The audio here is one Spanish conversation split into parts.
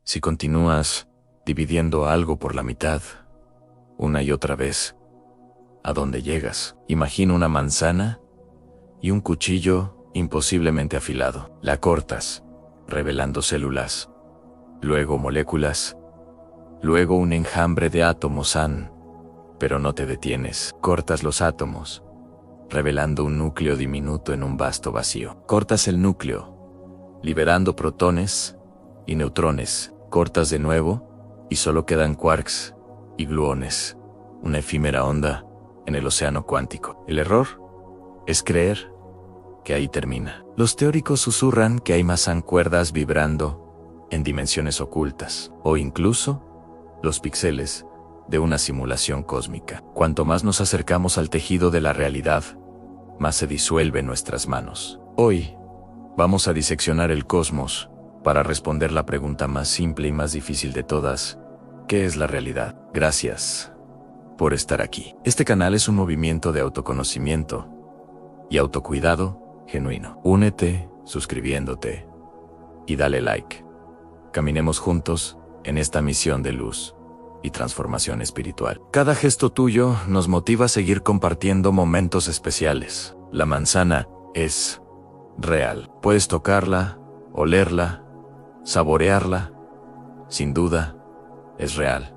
Si continúas dividiendo algo por la mitad, una y otra vez, ¿a dónde llegas? Imagina una manzana y un cuchillo imposiblemente afilado. La cortas, revelando células, luego moléculas, luego un enjambre de átomos, pero no te detienes. Cortas los átomos, revelando un núcleo diminuto en un vasto vacío. Cortas el núcleo, liberando protones y neutrones. Cortas de nuevo y solo quedan quarks y gluones, una efímera onda en el océano cuántico. El error es creer que ahí termina. Los teóricos susurran que hay más cuerdas vibrando en dimensiones ocultas, o incluso los píxeles de una simulación cósmica. Cuanto más nos acercamos al tejido de la realidad, más se disuelve en nuestras manos. Hoy vamos a diseccionar el cosmos para responder la pregunta más simple y más difícil de todas: ¿qué es la realidad? Gracias por estar aquí. Este canal es un movimiento de autoconocimiento y autocuidado genuino. Únete suscribiéndote y dale like. Caminemos juntos en esta misión de luz y transformación espiritual. Cada gesto tuyo nos motiva a seguir compartiendo momentos especiales. La manzana es real. Puedes tocarla, olerla, saborearla. Sin duda, es real.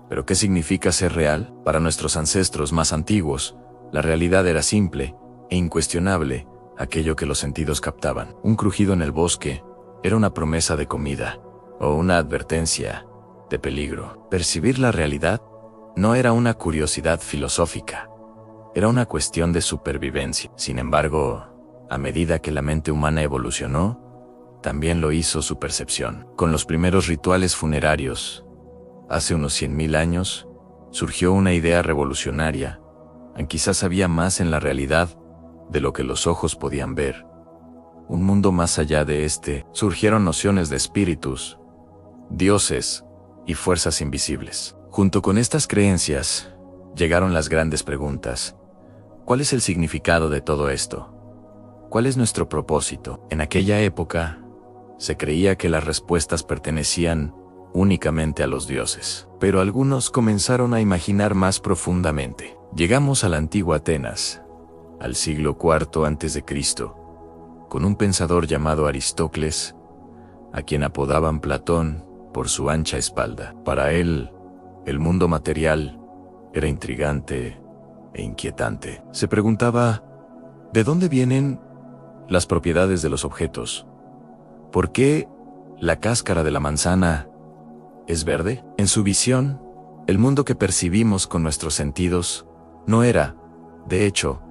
¿Pero qué significa ser real? Para nuestros ancestros más antiguos, la realidad era simple e incuestionable, aquello que los sentidos captaban. Un crujido en el bosque era una promesa de comida o una advertencia de peligro. Percibir la realidad no era una curiosidad filosófica, era una cuestión de supervivencia. Sin embargo, a medida que la mente humana evolucionó, también lo hizo su percepción. Con los primeros rituales funerarios, hace unos 100.000 años, surgió una idea revolucionaria. Quizás había más en la realidad de lo que los ojos podían ver. Un mundo más allá de este. Surgieron nociones de espíritus, dioses y fuerzas invisibles. Junto con estas creencias, llegaron las grandes preguntas. ¿Cuál es el significado de todo esto? ¿Cuál es nuestro propósito? En aquella época, se creía que las respuestas pertenecían únicamente a los dioses. Pero algunos comenzaron a imaginar más profundamente. Llegamos a la antigua Atenas, al siglo IV a.C., con un pensador llamado Aristócles, a quien apodaban Platón por su ancha espalda. Para él, el mundo material era intrigante e inquietante. Se preguntaba, ¿de dónde vienen las propiedades de los objetos? ¿Por qué la cáscara de la manzana es verde? En su visión, el mundo que percibimos con nuestros sentidos no era, de hecho,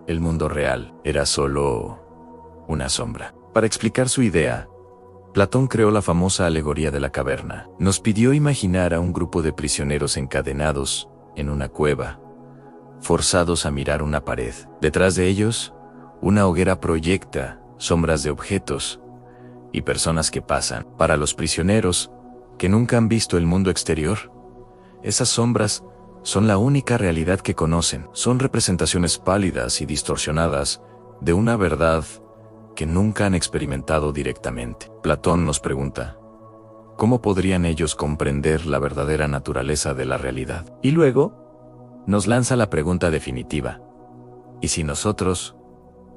el mundo real. Era solo una sombra. Para explicar su idea, Platón creó la famosa alegoría de la caverna. Nos pidió imaginar a un grupo de prisioneros encadenados en una cueva, forzados a mirar una pared. Detrás de ellos, una hoguera proyecta sombras de objetos y personas que pasan. Para los prisioneros, que nunca han visto el mundo exterior, esas sombras son la única realidad que conocen. Son representaciones pálidas y distorsionadas de una verdad que nunca han experimentado directamente. Platón nos pregunta, ¿cómo podrían ellos comprender la verdadera naturaleza de la realidad? Y luego, nos lanza la pregunta definitiva. ¿Y si nosotros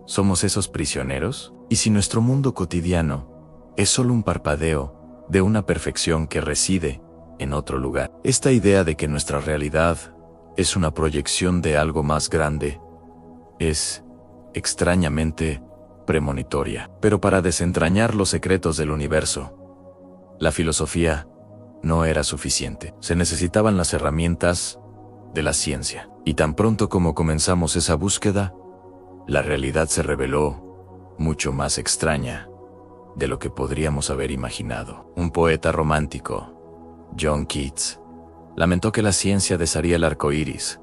somos esos prisioneros? ¿Y si nuestro mundo cotidiano es solo un parpadeo de una perfección que reside en otro lugar? Esta idea de que nuestra realidad es una proyección de algo más grande es extrañamente premonitoria. Pero para desentrañar los secretos del universo, la filosofía no era suficiente. Se necesitaban las herramientas de la ciencia. Y tan pronto como comenzamos esa búsqueda, la realidad se reveló mucho más extraña de lo que podríamos haber imaginado. Un poeta romántico, John Keats, lamentó que la ciencia desharía el arco iris,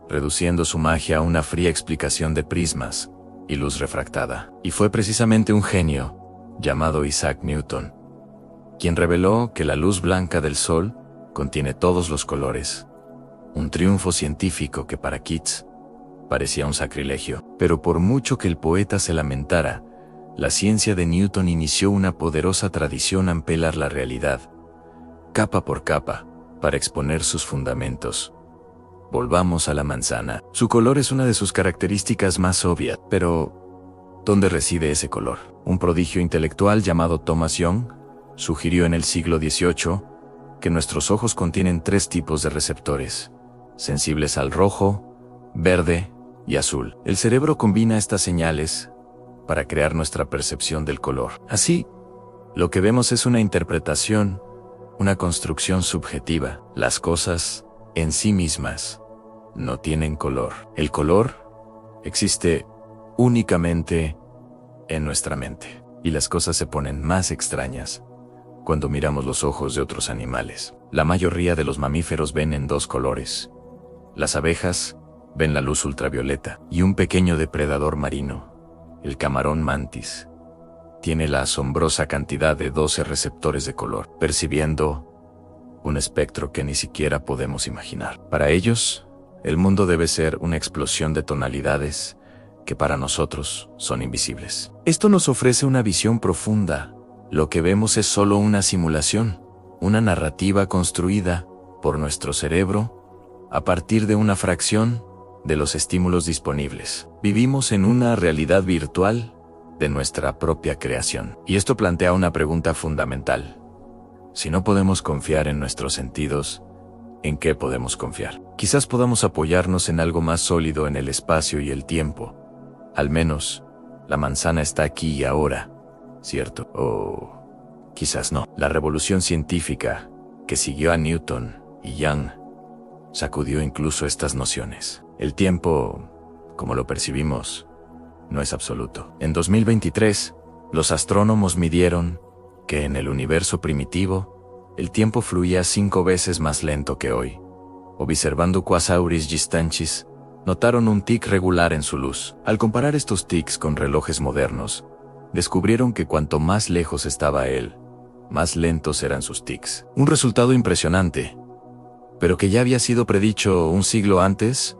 reduciendo su magia a una fría explicación de prismas y luz refractada. Y fue precisamente un genio, llamado Isaac Newton, quien reveló que la luz blanca del sol contiene todos los colores. Un triunfo científico que para Keats parecía un sacrilegio. Pero por mucho que el poeta se lamentara, la ciencia de Newton inició una poderosa tradición a pelar la realidad capa por capa, para exponer sus fundamentos. Volvamos a la manzana. Su color es una de sus características más obvias, pero ¿dónde reside ese color? Un prodigio intelectual llamado Thomas Young sugirió en el siglo XVIII que nuestros ojos contienen 3 tipos de receptores, sensibles al rojo, verde y azul. El cerebro combina estas señales para crear nuestra percepción del color. Así, lo que vemos es una interpretación, una construcción subjetiva. Las cosas, en sí mismas, no tienen color. El color existe únicamente en nuestra mente. Y las cosas se ponen más extrañas cuando miramos los ojos de otros animales. La mayoría de los mamíferos ven en 2 colores. Las abejas ven la luz ultravioleta, y un pequeño depredador marino, el camarón mantis, tiene la asombrosa cantidad de 12 receptores de color, percibiendo un espectro que ni siquiera podemos imaginar. Para ellos, el mundo debe ser una explosión de tonalidades que para nosotros son invisibles. Esto nos ofrece una visión profunda. Lo que vemos es solo una simulación, una narrativa construida por nuestro cerebro a partir de una fracción de los estímulos disponibles. Vivimos en una realidad virtual de nuestra propia creación. Y esto plantea una pregunta fundamental. Si no podemos confiar en nuestros sentidos, ¿en qué podemos confiar? Quizás podamos apoyarnos en algo más sólido en el espacio y el tiempo. Al menos, la manzana está aquí y ahora, ¿cierto? O quizás no. La revolución científica que siguió a Newton y Young sacudió incluso estas nociones. El tiempo, como lo percibimos, no es absoluto. En 2023, los astrónomos midieron que en el universo primitivo, el tiempo fluía 5 veces más lento que hoy. Observando Quasauris gistanchis, notaron un tic regular en su luz. Al comparar estos tics con relojes modernos, descubrieron que cuanto más lejos estaba él, más lentos eran sus tics. Un resultado impresionante, pero que ya había sido predicho un siglo antes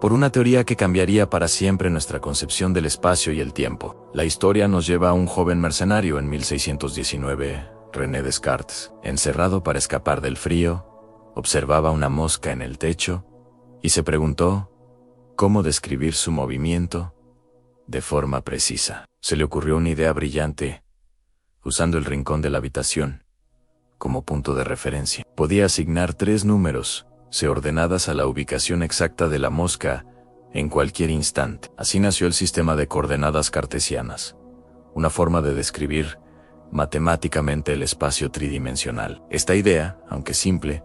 por una teoría que cambiaría para siempre nuestra concepción del espacio y el tiempo. La historia nos lleva a un joven mercenario en 1619, René Descartes. Encerrado para escapar del frío, observaba una mosca en el techo y se preguntó cómo describir su movimiento de forma precisa. Se le ocurrió una idea brillante, usando el rincón de la habitación como punto de referencia. Podía asignar 3 números, ordenadas a la ubicación exacta de la mosca en cualquier instante. Así nació el sistema de coordenadas cartesianas, una forma de describir matemáticamente el espacio tridimensional. Esta idea, aunque simple,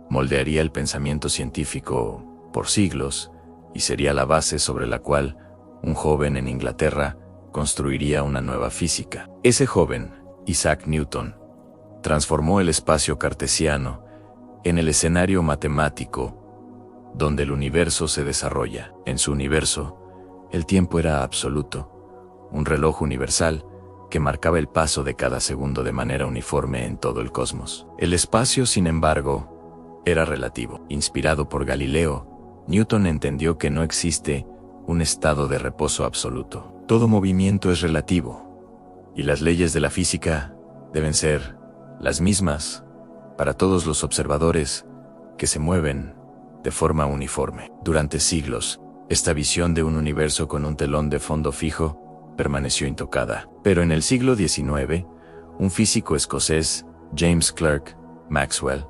moldearía el pensamiento científico por siglos y sería la base sobre la cual un joven en Inglaterra construiría una nueva física. Ese joven, Isaac Newton, transformó el espacio cartesiano en el escenario matemático donde el universo se desarrolla. En su universo, el tiempo era absoluto, un reloj universal que marcaba el paso de cada segundo de manera uniforme en todo el cosmos. El espacio, sin embargo, era relativo. Inspirado por Galileo, Newton entendió que no existe un estado de reposo absoluto. Todo movimiento es relativo, y las leyes de la física deben ser las mismas para todos los observadores que se mueven de forma uniforme. Durante siglos, esta visión de un universo con un telón de fondo fijo permaneció intocada. Pero en el siglo XIX, un físico escocés, James Clerk Maxwell,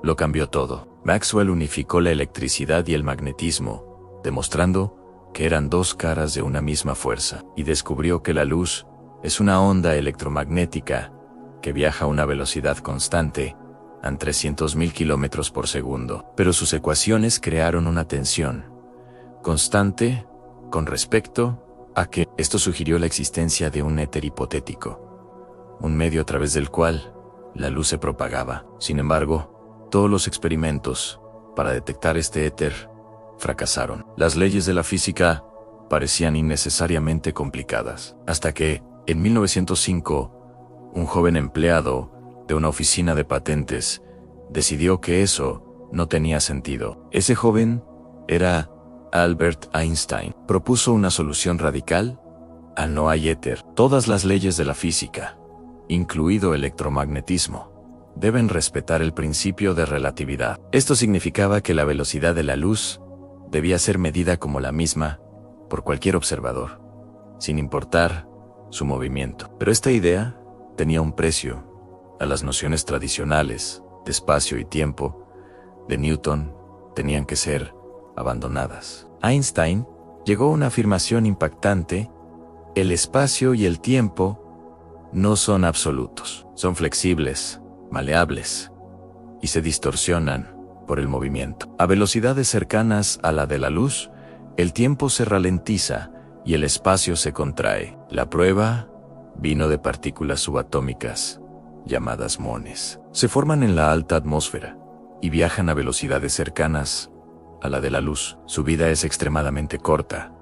lo cambió todo. Maxwell unificó la electricidad y el magnetismo, demostrando que eran 2 caras de una misma fuerza, y descubrió que la luz es una onda electromagnética que viaja a una velocidad constante, a 300.000 kilómetros por segundo. Pero sus ecuaciones crearon una tensión constante con respecto a que esto sugirió la existencia de un éter hipotético, un medio a través del cual la luz se propagaba. Sin embargo, todos los experimentos para detectar este éter fracasaron. Las leyes de la física parecían innecesariamente complicadas, hasta que, en 1905, un joven empleado de una oficina de patentes decidió que eso no tenía sentido. Ese joven era Albert Einstein. Propuso una solución radical a no hay éter. Todas las leyes de la física, incluido electromagnetismo, deben respetar el principio de relatividad. Esto significaba que la velocidad de la luz debía ser medida como la misma por cualquier observador, sin importar su movimiento. Pero esta idea tenía un precio. A las nociones tradicionales de espacio y tiempo de Newton tenían que ser abandonadas. Einstein llegó a una afirmación impactante: el espacio y el tiempo no son absolutos, son flexibles, maleables, y se distorsionan por el movimiento. A velocidades cercanas a la de la luz, el tiempo se ralentiza y el espacio se contrae. La prueba vino de partículas subatómicas, llamadas muones. Se forman en la alta atmósfera y viajan a velocidades cercanas a la de la luz. Su vida es extremadamente corta,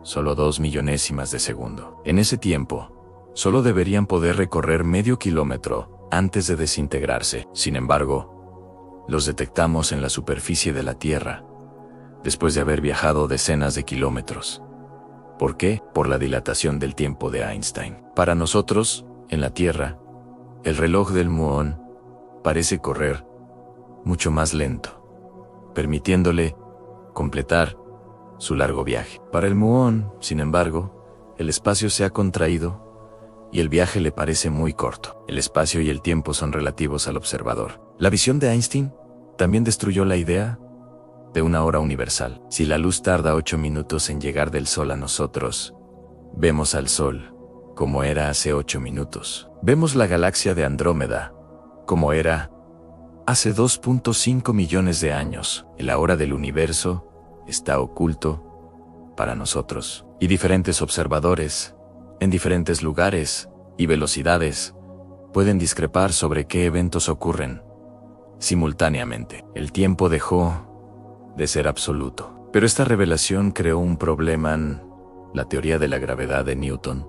solo 2 millonésimas de segundo. En ese tiempo, solo deberían poder recorrer medio kilómetro antes de desintegrarse. Sin embargo, los detectamos en la superficie de la Tierra, después de haber viajado decenas de kilómetros. ¿Por qué? Por la dilatación del tiempo de Einstein. Para nosotros, en la Tierra, el reloj del muón parece correr mucho más lento, permitiéndole completar su largo viaje. Para el muón, sin embargo, el espacio se ha contraído y el viaje le parece muy corto. El espacio y el tiempo son relativos al observador. La visión de Einstein también destruyó la idea de una hora universal. Si la luz tarda 8 minutos en llegar del Sol a nosotros, vemos al Sol como era hace 8 minutos. Vemos la galaxia de Andrómeda como era hace 2.5 millones de años. El ahora del universo está oculto para nosotros. Y diferentes observadores, en diferentes lugares y velocidades, pueden discrepar sobre qué eventos ocurren simultáneamente. El tiempo dejó de ser absoluto. Pero esta revelación creó un problema. La teoría de la gravedad de Newton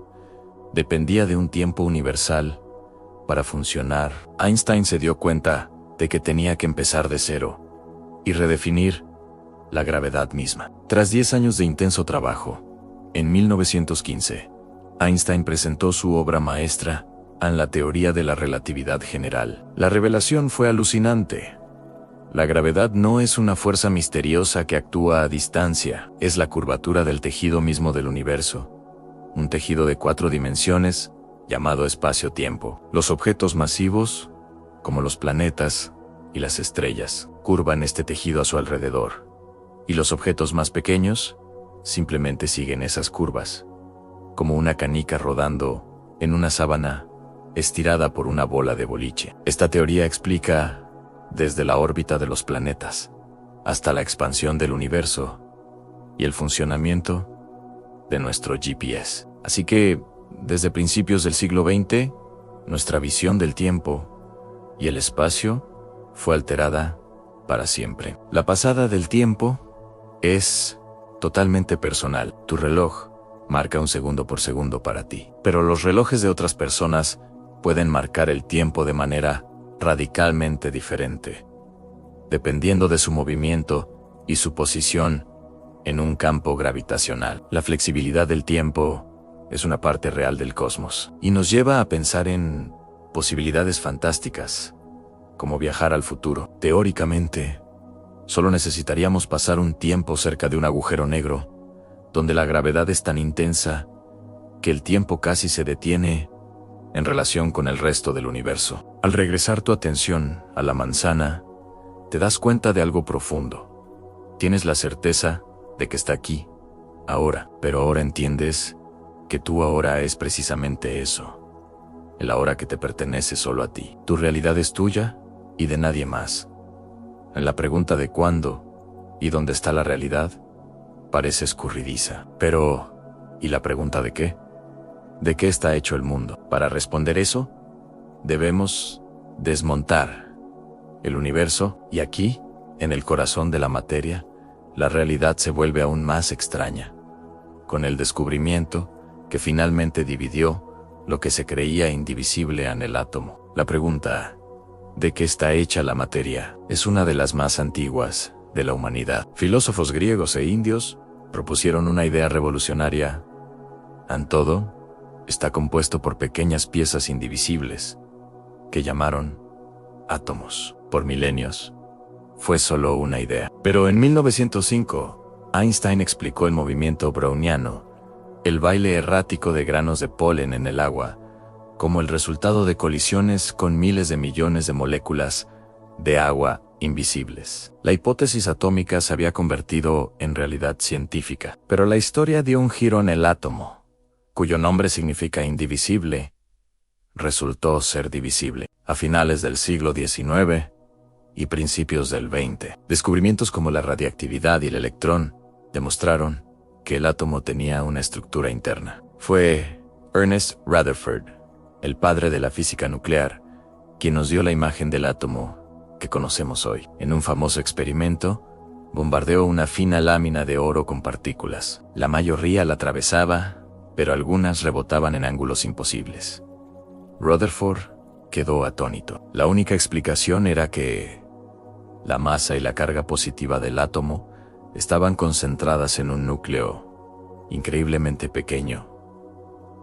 dependía de un tiempo universal para funcionar. Einstein se dio cuenta de que tenía que empezar de cero y redefinir la gravedad misma. Tras 10 años de intenso trabajo, en 1915, Einstein presentó su obra maestra, en la teoría de la relatividad general. La revelación fue alucinante. La gravedad no es una fuerza misteriosa que actúa a distancia, es la curvatura del tejido mismo del universo. Un tejido de 4 dimensiones, llamado espacio-tiempo. Los objetos masivos, como los planetas y las estrellas, curvan este tejido a su alrededor. Y los objetos más pequeños simplemente siguen esas curvas, como una canica rodando en una sábana estirada por una bola de boliche. Esta teoría explica desde la órbita de los planetas hasta la expansión del universo y el funcionamiento de nuestro GPS. Así que, desde principios del siglo XX, nuestra visión del tiempo y el espacio fue alterada para siempre. La pasada del tiempo es totalmente personal. Tu reloj marca un segundo por segundo para ti, pero los relojes de otras personas pueden marcar el tiempo de manera radicalmente diferente, dependiendo de su movimiento y su posición en un campo gravitacional. La flexibilidad del tiempo es una parte real del cosmos y nos lleva a pensar en posibilidades fantásticas, como viajar al futuro. Teóricamente, solo necesitaríamos pasar un tiempo cerca de un agujero negro, donde la gravedad es tan intensa que el tiempo casi se detiene en relación con el resto del universo. Al regresar tu atención a la manzana, te das cuenta de algo profundo. Tienes la certeza de que está aquí, ahora, pero ahora entiendes que tú ahora es precisamente eso, el ahora que te pertenece solo a ti. Tu realidad es tuya y de nadie más. En la pregunta de cuándo y dónde está la realidad, parece escurridiza. Pero, ¿y la pregunta de qué? ¿De qué está hecho el mundo? Para responder eso, debemos desmontar el universo, y aquí, en el corazón de la materia, la realidad se vuelve aún más extraña, con el descubrimiento que finalmente dividió lo que se creía indivisible en el átomo. La pregunta, ¿de qué está hecha la materia?, es una de las más antiguas de la humanidad. Filósofos griegos e indios propusieron una idea revolucionaria. Todo está compuesto por pequeñas piezas indivisibles, que llamaron átomos. Por milenios, fue solo una idea. Pero en 1905, Einstein explicó el movimiento browniano, el baile errático de granos de polen en el agua, como el resultado de colisiones con miles de millones de moléculas de agua invisibles. La hipótesis atómica se había convertido en realidad científica, pero la historia dio un giro en el átomo, cuyo nombre significa indivisible, resultó ser divisible. A finales del siglo XIX y principios del XX, descubrimientos como la radiactividad y el electrón demostraron que el átomo tenía una estructura interna. Fue Ernest Rutherford, el padre de la física nuclear, quien nos dio la imagen del átomo que conocemos hoy. En un famoso experimento, bombardeó una fina lámina de oro con partículas. La mayoría la atravesaba, pero algunas rebotaban en ángulos imposibles. Rutherford quedó atónito. La única explicación era que la masa y la carga positiva del átomo estaban concentradas en un núcleo increíblemente pequeño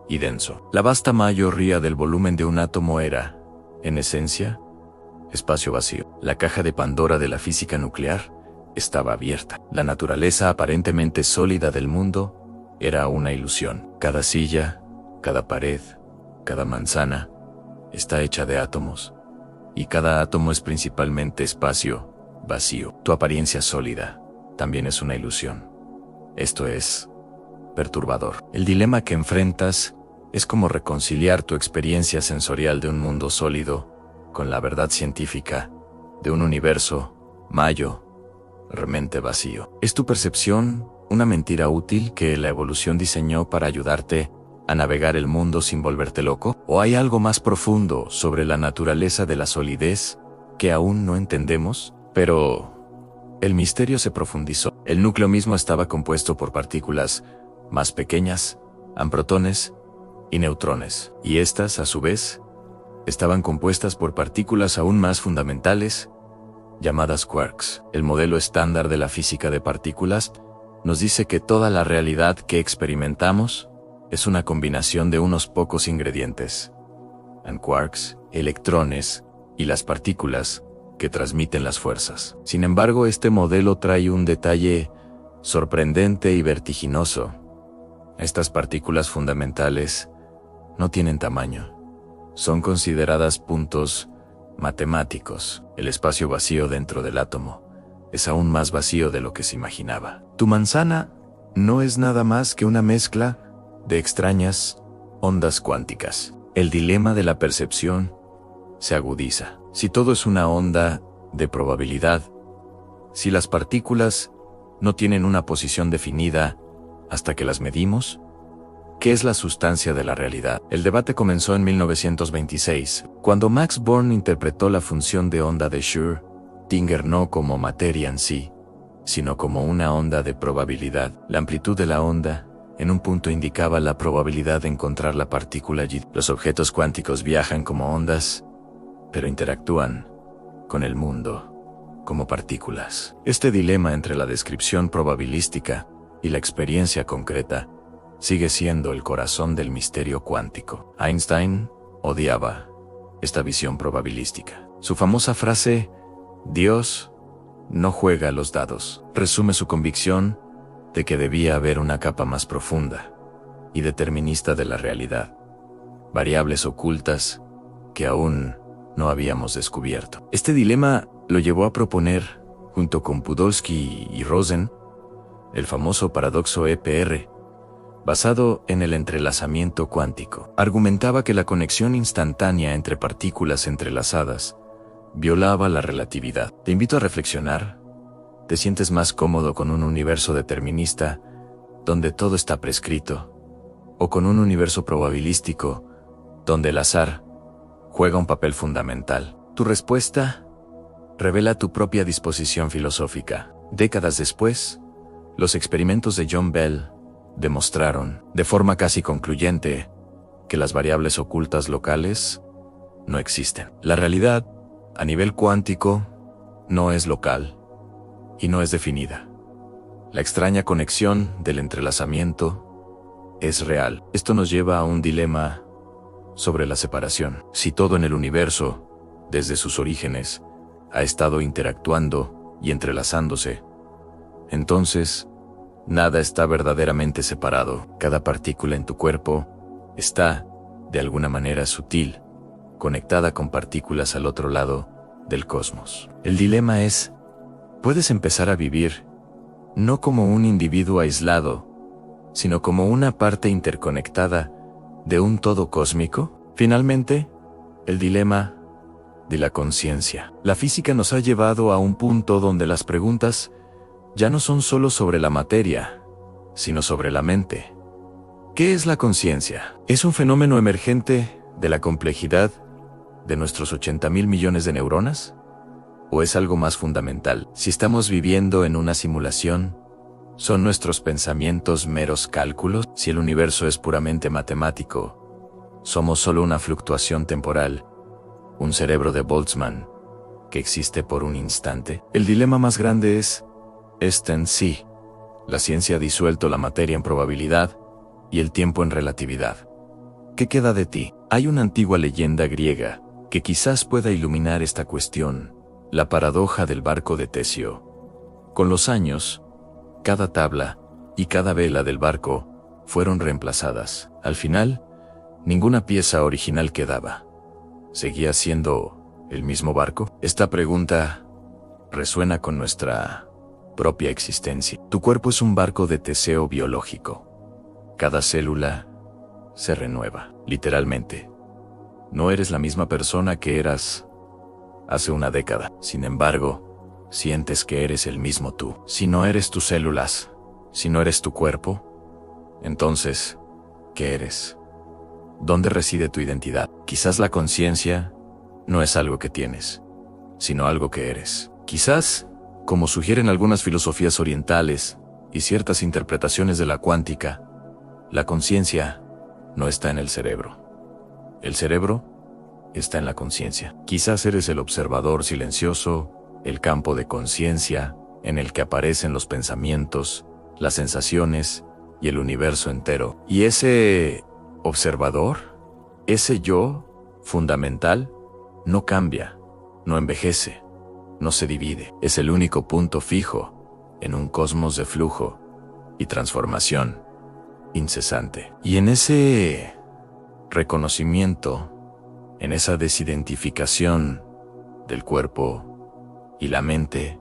y denso. La vasta mayoría del volumen de un átomo era, en esencia, espacio vacío. La caja de Pandora de la física nuclear estaba abierta. La naturaleza aparentemente sólida del mundo era una ilusión. Cada silla, cada pared, cada manzana está hecha de átomos, y cada átomo es principalmente espacio vacío. Tu apariencia sólida también es una ilusión. Esto es perturbador. El dilema que enfrentas es cómo reconciliar tu experiencia sensorial de un mundo sólido con la verdad científica de un universo mayormente vacío. ¿Es tu percepción una mentira útil que la evolución diseñó para ayudarte a navegar el mundo sin volverte loco? ¿O hay algo más profundo sobre la naturaleza de la solidez que aún no entendemos? Pero el misterio se profundizó. El núcleo mismo estaba compuesto por partículas más pequeñas, protones y neutrones, y estas, a su vez, estaban compuestas por partículas aún más fundamentales, llamadas quarks. El modelo estándar de la física de partículas nos dice que toda la realidad que experimentamos es una combinación de unos pocos ingredientes: quarks, electrones y las partículas que transmiten las fuerzas. Sin embargo, este modelo trae un detalle sorprendente y vertiginoso. Estas partículas fundamentales no tienen tamaño. Son consideradas puntos matemáticos. El espacio vacío dentro del átomo es aún más vacío de lo que se imaginaba. Tu manzana no es nada más que una mezcla de extrañas ondas cuánticas. El dilema de la percepción se agudiza. Si todo es una onda de probabilidad, si las partículas no tienen una posición definida hasta que las medimos, ¿qué es la sustancia de la realidad? El debate comenzó en 1926, cuando Max Born interpretó la función de onda de Schrödinger no como materia en sí, sino como una onda de probabilidad. La amplitud de la onda, en un punto, indicaba la probabilidad de encontrar la partícula allí. Los objetos cuánticos viajan como ondas, pero interactúan con el mundo como partículas. Este dilema entre la descripción probabilística y la experiencia concreta sigue siendo el corazón del misterio cuántico. Einstein odiaba esta visión probabilística. Su famosa frase, "Dios no juega a los dados", resume su convicción de que debía haber una capa más profunda y determinista de la realidad, variables ocultas que aún no habíamos descubierto. Este dilema lo llevó a proponer, junto con Podolsky y Rosen, el famoso paradoxo EPR, basado en el entrelazamiento cuántico. Argumentaba que la conexión instantánea entre partículas entrelazadas violaba la relatividad. Te invito a reflexionar. ¿Te sientes más cómodo con un universo determinista, donde todo está prescrito, o con un universo probabilístico, donde el azar juega un papel fundamental? Tu respuesta revela tu propia disposición filosófica. Décadas después, los experimentos de John Bell demostraron, de forma casi concluyente, que las variables ocultas locales no existen. La realidad, a nivel cuántico, no es local y no es definida. La extraña conexión del entrelazamiento es real. Esto nos lleva a un dilema sobre la separación. Si todo en el universo desde sus orígenes, ha estado interactuando y entrelazándose. Entonces, nada está verdaderamente separado. Cada partícula en tu cuerpo está, de alguna manera sutil, conectada con partículas al otro lado del cosmos. El dilema es, ¿puedes empezar a vivir no como un individuo aislado, sino como una parte interconectada de un todo cósmico? Finalmente, el dilema de la conciencia. La física nos ha llevado a un punto donde las preguntas ya no son solo sobre la materia, sino sobre la mente. ¿Qué es la conciencia? ¿Es un fenómeno emergente de la complejidad de nuestros 80.000 millones de neuronas? ¿O es algo más fundamental? Si estamos viviendo en una simulación, ¿son nuestros pensamientos meros cálculos? Si el universo es puramente matemático, somos solo una fluctuación temporal, un cerebro de Boltzmann, que existe por un instante. El dilema más grande es este en sí. La ciencia ha disuelto la materia en probabilidad y el tiempo en relatividad. ¿Qué queda de ti? Hay una antigua leyenda griega que quizás pueda iluminar esta cuestión, la paradoja del barco de Teseo. Con los años, cada tabla y cada vela del barco fueron reemplazadas. Al final, ninguna pieza original quedaba. ¿Seguía siendo el mismo barco? Esta pregunta resuena con nuestra propia existencia. Tu cuerpo es un barco de Teseo biológico. Cada célula se renueva, literalmente. No eres la misma persona que eras hace una década. Sin embargo, sientes que eres el mismo tú. Si no eres tus células, si no eres tu cuerpo, entonces, ¿qué eres? ¿Dónde reside tu identidad? Quizás la conciencia no es algo que tienes, sino algo que eres. Quizás, como sugieren algunas filosofías orientales y ciertas interpretaciones de la cuántica, la conciencia no está en el cerebro. El cerebro está en la conciencia. Quizás eres el observador silencioso, el campo de conciencia en el que aparecen los pensamientos, las sensaciones y el universo entero. Y ese observador, ese yo fundamental, no cambia, no envejece, no se divide. Es el único punto fijo en un cosmos de flujo y transformación incesante. Y en ese reconocimiento, en esa desidentificación del cuerpo y la mente,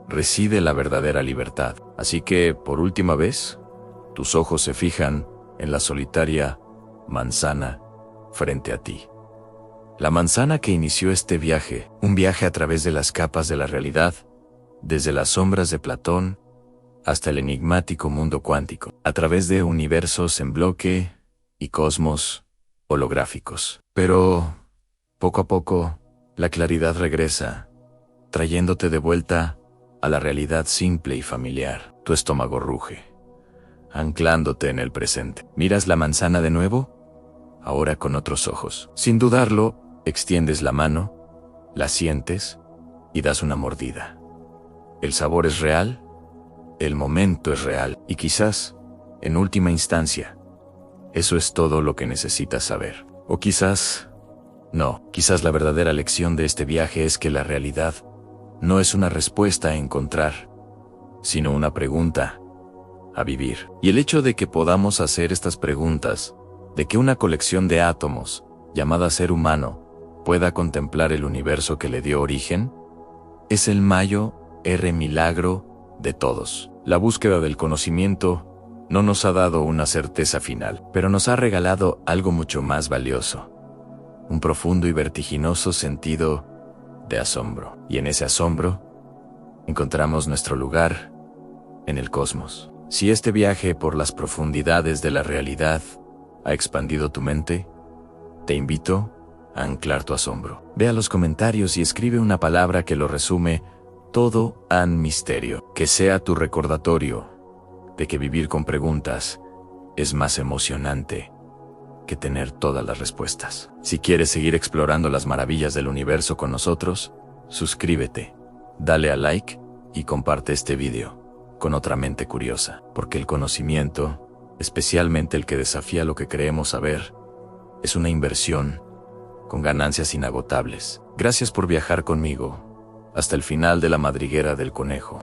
reside la verdadera libertad. Así que, por última vez, tus ojos se fijan en la solitaria manzana frente a ti. La manzana que inició este viaje, un viaje a través de las capas de la realidad, desde las sombras de Platón hasta el enigmático mundo cuántico, a través de universos en bloque y cosmos holográficos. Pero, poco a poco, la claridad regresa, trayéndote de vuelta a la realidad simple y familiar. Tu estómago ruge, anclándote en el presente. ¿Miras la manzana de nuevo? Ahora con otros ojos. Sin dudarlo, extiendes la mano, la sientes y das una mordida. El sabor es real, el momento es real y quizás, en última instancia, eso es todo lo que necesitas saber. O quizás, no, quizás la verdadera lección de este viaje es que la realidad no es una respuesta a encontrar, sino una pregunta a vivir. Y el hecho de que podamos hacer estas preguntas, de que una colección de átomos, llamada ser humano, pueda contemplar el universo que le dio origen, es el mayor milagro de todos. La búsqueda del conocimiento no nos ha dado una certeza final, pero nos ha regalado algo mucho más valioso, un profundo y vertiginoso sentido de asombro. Y en ese asombro encontramos nuestro lugar en el cosmos. Si este viaje por las profundidades de la realidad ha expandido tu mente, te invito a anclar tu asombro. Ve a los comentarios y escribe una palabra que lo resume todo en misterio. Que sea tu recordatorio de que vivir con preguntas es más emocionante que tener todas las respuestas. Si quieres seguir explorando las maravillas del universo con nosotros, suscríbete, dale a like y comparte este video con otra mente curiosa, porque el conocimiento, especialmente el que desafía lo que creemos saber, es una inversión con ganancias inagotables. Gracias por viajar conmigo hasta el final de la madriguera del conejo.